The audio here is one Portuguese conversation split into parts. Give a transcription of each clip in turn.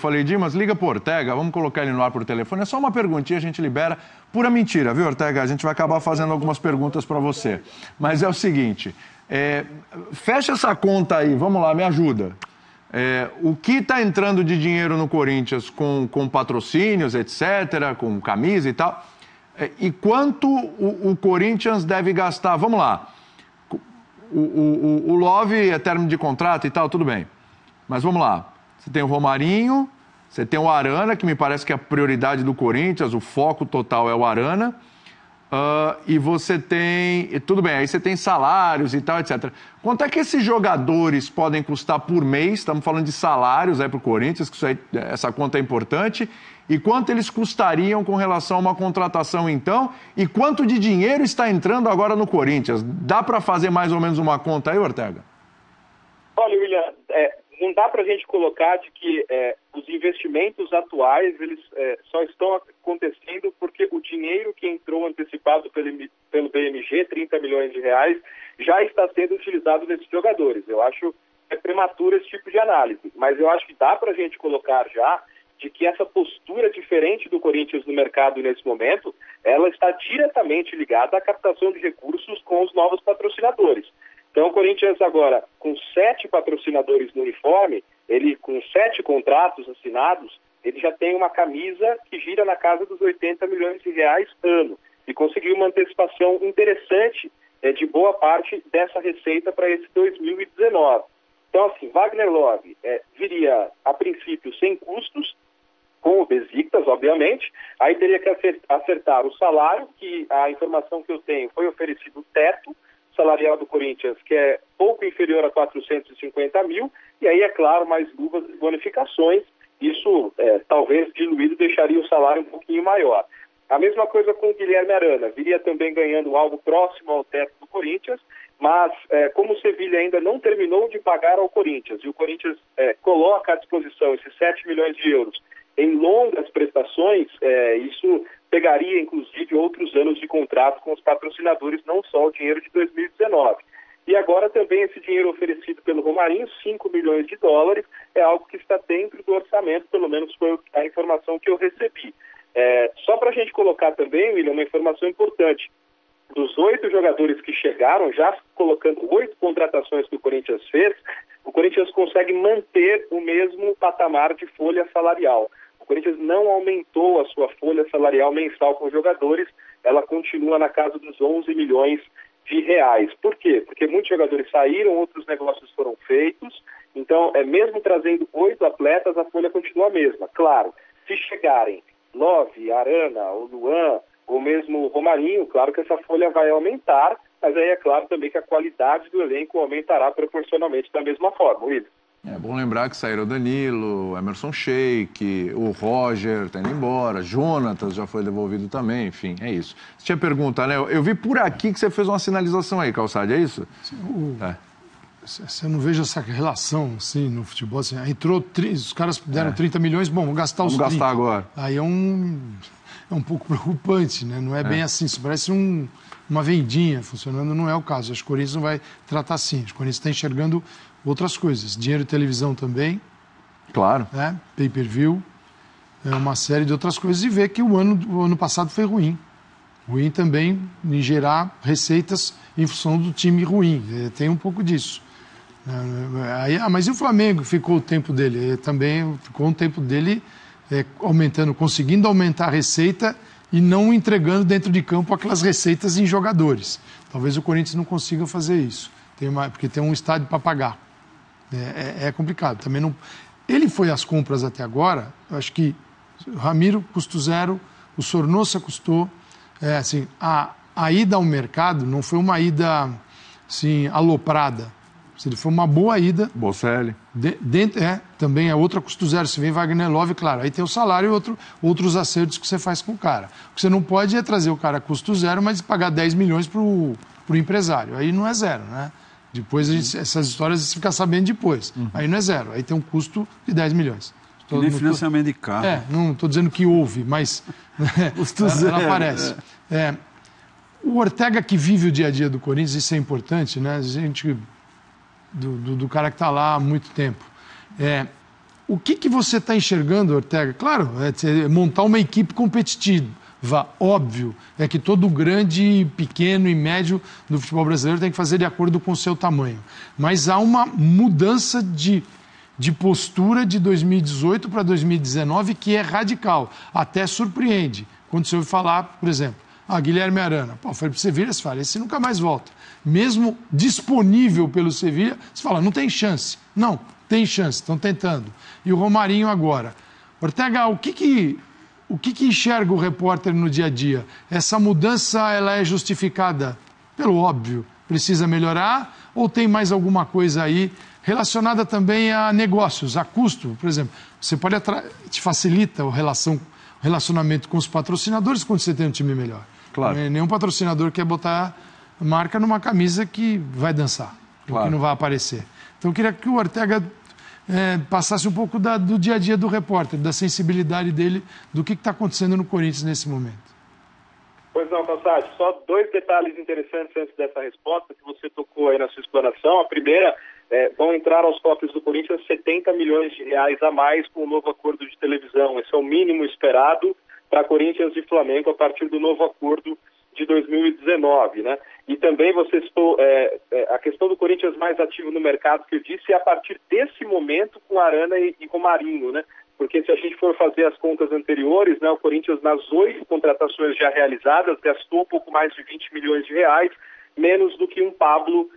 falei, Dimas, liga pro Ortega, vamos colocar ele no ar por telefone. É só uma perguntinha, a gente libera. Pura mentira, viu, Ortega? A gente vai acabar fazendo algumas perguntas para você. Mas é o seguinte, fecha essa conta aí, vamos lá, me ajuda. O que está entrando de dinheiro no Corinthians com patrocínios, etc., com camisa e tal, e quanto o Corinthians deve gastar? Vamos lá. O Love é término de contrato e tal, tudo bem. Mas vamos lá. Você tem o Romarinho, você tem o Arana, que me parece que é a prioridade do Corinthians, o foco total é o Arana. E você tem... Tudo bem, aí você tem salários e tal, etc. Quanto é que esses jogadores podem custar por mês? Estamos falando de salários aí para o Corinthians, que essa conta é importante. E quanto eles custariam com relação a uma contratação, então? E quanto de dinheiro está entrando agora no Corinthians? Dá para fazer mais ou menos uma conta aí, Ortega? Olha, William, não dá para a gente colocar de que os investimentos atuais eles só estão acontecendo porque o dinheiro que entrou antecipado pelo BMG, 30 milhões de reais, já está sendo utilizado nesses jogadores. Eu acho prematuro esse tipo de análise, mas eu acho que dá para a gente colocar já de que essa postura diferente do Corinthians no mercado nesse momento, ela está diretamente ligada à captação de recursos com os novos patrocinadores. Então, o Corinthians agora, com 7 patrocinadores no uniforme, ele com 7 contratos assinados, ele já tem uma camisa que gira na casa dos 80 milhões de reais ano e conseguiu uma antecipação interessante de boa parte dessa receita para esse 2019. Então, assim, Wagner Love viria, a princípio, sem custos, com o Besiktas, obviamente, aí teria que acertar o salário, que a informação que eu tenho foi oferecido o teto salarial do Corinthians, que é pouco inferior a 450 mil, e aí, é claro, mais luvas e bonificações, isso talvez diluído deixaria o salário um pouquinho maior. A mesma coisa com o Guilherme Arana, viria também ganhando algo próximo ao teto do Corinthians, mas como o Sevilha ainda não terminou de pagar ao Corinthians, e o Corinthians coloca à disposição esses 7 milhões de euros em longas prestações, isso pegaria, inclusive, outros anos de contrato com os patrocinadores, não só o dinheiro de 2019. E agora também esse dinheiro oferecido pelo Romarinho, 5 milhões de dólares, é algo que está dentro do orçamento, pelo menos foi a informação que eu recebi. Só para a gente colocar também, William, uma informação importante. Dos 8 jogadores que chegaram, já colocando 8 contratações que o Corinthians fez, o Corinthians consegue manter o mesmo patamar de folha salarial. O Corinthians não aumentou a sua folha salarial mensal com os jogadores, ela continua na casa dos 11 milhões de reais. Por quê? Porque muitos jogadores saíram, outros negócios foram feitos, então, mesmo trazendo 8 atletas, a folha continua a mesma. Claro, se chegarem Love, Arana, o Luan, ou mesmo o Romarinho, claro que essa folha vai aumentar, mas aí é claro também que a qualidade do elenco aumentará proporcionalmente da mesma forma, William. É bom lembrar que saíram o Danilo, o Emerson Sheik, o Roger está indo embora, Jonatas já foi devolvido também, enfim, é isso. Você tinha pergunta, né? Eu vi por aqui que você fez uma sinalização aí, Calçade, é isso? Você não vejo essa relação, assim, no futebol, assim, entrou, os caras deram 30 milhões, bom, vamos gastar os 30. Vamos gastar agora. Aí é um pouco preocupante, né? Não é bem assim, isso parece uma vendinha funcionando, não é o caso. Acho que o Corinthians não vai tratar assim, acho que o Corinthians está enxergando outras coisas, dinheiro de televisão também. Claro. Né? Pay-per-view, uma série de outras coisas, e ver que o ano passado foi ruim. Ruim também em gerar receitas em função do time ruim, tem um pouco disso. Mas e o Flamengo ficou o tempo dele? Também ficou um tempo dele aumentando, conseguindo aumentar a receita e não entregando dentro de campo aquelas receitas em jogadores. Talvez o Corinthians não consiga fazer isso, porque tem um estádio para pagar. É complicado. Também não... Ele foi às compras até agora, eu acho que o Ramiro custo zero, o Sornosa custou. Assim, a ida ao mercado não foi uma ida assim, aloprada. Se foi uma boa ida. Bocelli. Também é outra custo zero. Se vem Wagner Love, claro, aí tem o salário e outros acertos que você faz com o cara. O que você não pode é trazer o cara a custo zero, mas pagar 10 milhões para o empresário. Aí não é zero, né? Depois, essas histórias você fica sabendo depois. Aí não é zero, aí tem um custo de 10 milhões. E nem financiamento de carro. Não estou dizendo que houve, mas ela aparece. O Ortega que vive o dia a dia do Corinthians, isso é importante, né? A gente... Do cara que está lá há muito tempo. o que você está enxergando, Ortega? Claro, é montar uma equipe competitiva, óbvio. É que todo grande, pequeno e médio do futebol brasileiro tem que fazer de acordo com o seu tamanho. Mas há uma mudança de postura de 2018 para 2019 que é radical. Até surpreende. Quando você ouve falar, por exemplo, Guilherme Arana. Pô, foi para o Sevilha, você fala, esse nunca mais volta. Mesmo disponível pelo Sevilha, você fala, não tem chance. Não, tem chance, estão tentando. E o Romarinho agora. Ortega, o que enxerga o repórter no dia a dia? Essa mudança, ela é justificada pelo óbvio, precisa melhorar? Ou tem mais alguma coisa aí relacionada também a negócios, a custo? Por exemplo, você pode te facilita o relacionamento com os patrocinadores quando você tem um time melhor. Claro. Nenhum patrocinador quer botar marca numa camisa que vai dançar, claro, que não vai aparecer. Então eu queria que o Ortega passasse um pouco do dia a dia do repórter, da sensibilidade dele, do que está acontecendo no Corinthians nesse momento. Pois não, Calçade, só 2 detalhes interessantes antes dessa resposta que você tocou aí na sua explanação. A primeira, vão entrar aos cofres do Corinthians 70 milhões de reais a mais com o novo acordo de televisão. Esse é o mínimo esperado para Corinthians e Flamengo a partir do novo acordo de 2019, né? E também você citou a questão do Corinthians mais ativo no mercado, que eu disse, é a partir desse momento com Arana e Romarinho, né? Porque se a gente for fazer as contas anteriores, né, o Corinthians nas 8 contratações já realizadas gastou um pouco mais de 20 milhões de reais, menos do que um Pablo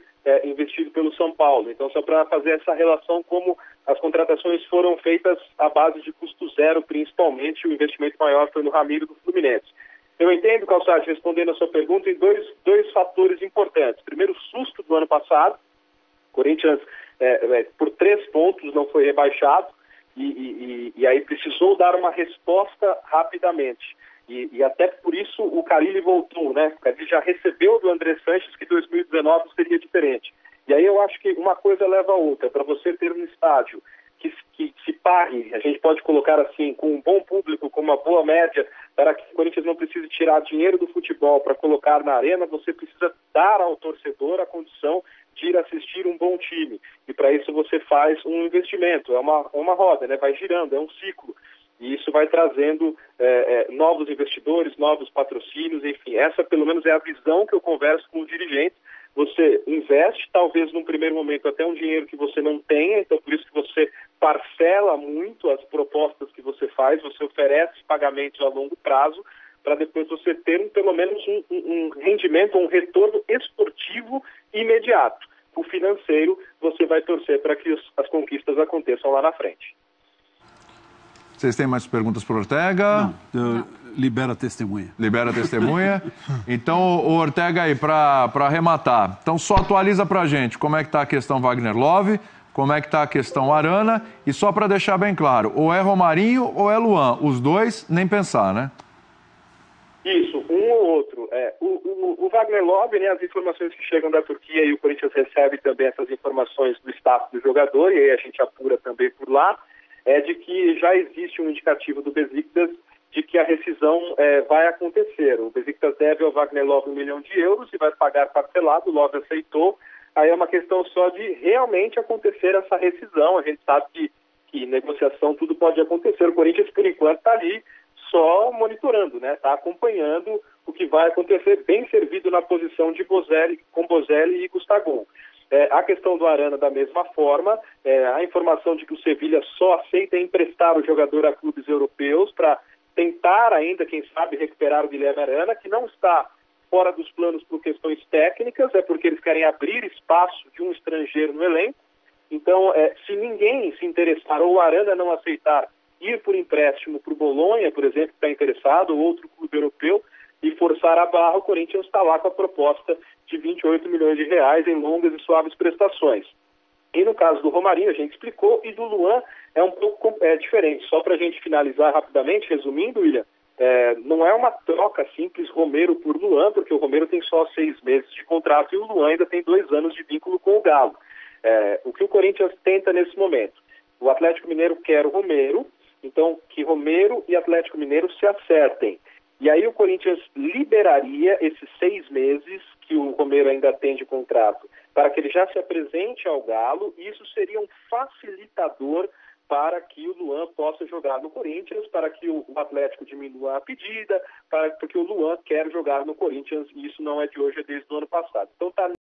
investido pelo São Paulo. Então, só para fazer essa relação, como as contratações foram feitas à base de custo zero, principalmente, o investimento maior foi no Ramiro do Fluminense. Eu entendo, Calçade, respondendo a sua pergunta, em dois fatores importantes. Primeiro, o susto do ano passado. O Corinthians, por 3 pontos, não foi rebaixado e aí precisou dar uma resposta rapidamente. E até por isso o Carille voltou, né? O Carille já recebeu do André Sanches que 2019 seria diferente. E aí eu acho que uma coisa leva a outra. Para você ter um estádio que se pague, a gente pode colocar assim, com um bom público, com uma boa média, para que o Corinthians não precise tirar dinheiro do futebol para colocar na arena, você precisa dar ao torcedor a condição de ir assistir um bom time. E para isso você faz um investimento, é uma roda, né? Vai girando, é um ciclo. E isso vai trazendo novos investidores, novos patrocínios, enfim. Essa pelo menos é a visão que eu converso com os dirigentes. Você investe, talvez num primeiro momento até um dinheiro que você não tenha, então por isso que você parcela muito as propostas que você faz, você oferece pagamentos a longo prazo, para depois você ter pelo menos um rendimento, um retorno esportivo imediato. O financeiro, você vai torcer para que as conquistas aconteçam lá na frente. Vocês têm mais perguntas para o Ortega? Não. Libera a testemunha. Libera a testemunha. Então, o Ortega aí, para arrematar. Então, só atualiza para a gente como é que está a questão Wagner Love, como é que está a questão Arana, e só para deixar bem claro, ou é Romarinho ou é Luan. Os dois, nem pensar, né? Isso, um ou outro. O Wagner Love, né, as informações que chegam da Turquia, e o Corinthians recebe também essas informações do staff do jogador, e aí a gente apura também por lá, é de que já existe um indicativo do Besiktas de que a rescisão vai acontecer. O Besiktas deve ao Wagner Love 1 milhão de euros e vai pagar parcelado, o Love aceitou. Aí é uma questão só de realmente acontecer essa rescisão. A gente sabe que negociação tudo pode acontecer. O Corinthians, por enquanto, está ali só monitorando, né? Está acompanhando o que vai acontecer, bem servido na posição de com Bozelli e Gustavo. A questão do Arana da mesma forma, a informação de que o Sevilha só aceita emprestar o jogador a clubes europeus para tentar ainda, quem sabe, recuperar o Guilherme Arana, que não está fora dos planos por questões técnicas, é porque eles querem abrir espaço de um estrangeiro no elenco. Então, se ninguém se interessar ou o Arana não aceitar ir por empréstimo para o Bolonha, por exemplo, que está interessado, ou outro clube europeu, e forçar a barra, o Corinthians está lá com a proposta de 28 milhões de reais em longas e suaves prestações. E no caso do Romarinho, a gente explicou, e do Luan é um pouco diferente. Só para a gente finalizar rapidamente, resumindo, William, não é uma troca simples Romero por Luan, porque o Romero tem só 6 meses de contrato e o Luan ainda tem 2 anos de vínculo com o Galo. O que o Corinthians tenta nesse momento? O Atlético Mineiro quer o Romero, então que Romero e Atlético Mineiro se acertem. E aí o Corinthians liberaria esses 6 meses que o Romero ainda tem de contrato para que ele já se apresente ao Galo, e isso seria um facilitador para que o Luan possa jogar no Corinthians, para que o Atlético diminua a pedida, porque o Luan quer jogar no Corinthians, e isso não é de hoje, é desde o ano passado. Então está